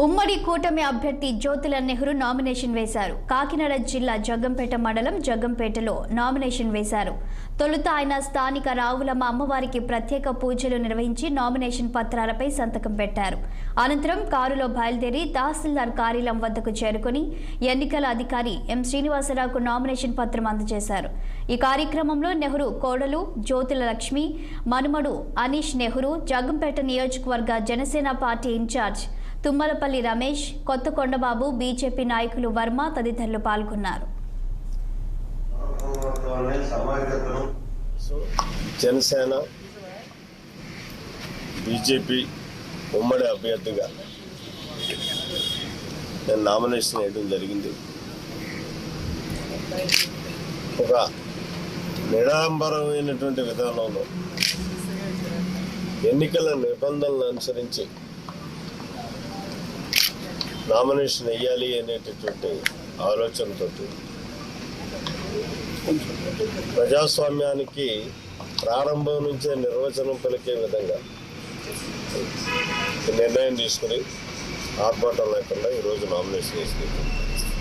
ఉమ్మడి కూటమి అభ్యర్థి జ్యోతుల నెహ్రూ నామినేషన్ వేశారు. కాకినాడ జిల్లా జగ్గంపేట మండలం జగ్గంపేటలో నామినేషన్ వేశారు. తొలుత ఆయన స్థానిక రావులమ్మ అమ్మవారికి ప్రత్యేక పూజలు నిర్వహించి నామినేషన్ పత్రాలపై సంతకం పెట్టారు. అనంతరం కారులో బయలుదేరి తహసీల్దార్ కార్యాలయం వద్దకు చేరుకుని ఎన్నికల అధికారి ఎం శ్రీనివాసరావుకు నామినేషన్ పత్రం అందజేశారు. ఈ కార్యక్రమంలో నెహ్రూ కోడలు జ్యోతుల లక్ష్మి, మనుమడు అనీష్ నెహ్రూ, జగ్గంపేట నియోజకవర్గ Janasena party in charge Tummalapalli Ramesh, Kothakondababu, BJP నాయకులు వర్మ తదితరులు పాల్గొన్నారు. జనసేన బీజేపీ ఉమ్మడి అభ్యర్థిగా నేను నామినేషన్ వేయడం జరిగింది. ఒక నిరాడంబరమైనటువంటి విధానంలో ఎన్నికల నిబంధనలను అనుసరించి నామినేషన్ వేయాలి అనేటటువంటి ఆలోచనతో ప్రజాస్వామ్యానికి ప్రారంభం నుంచే నిర్వచనం పలికే విధంగా నిర్ణయం తీసుకుని ఆర్భాటం లేకుండా ఈరోజు నామినేషన్ వేసుకుంటాం.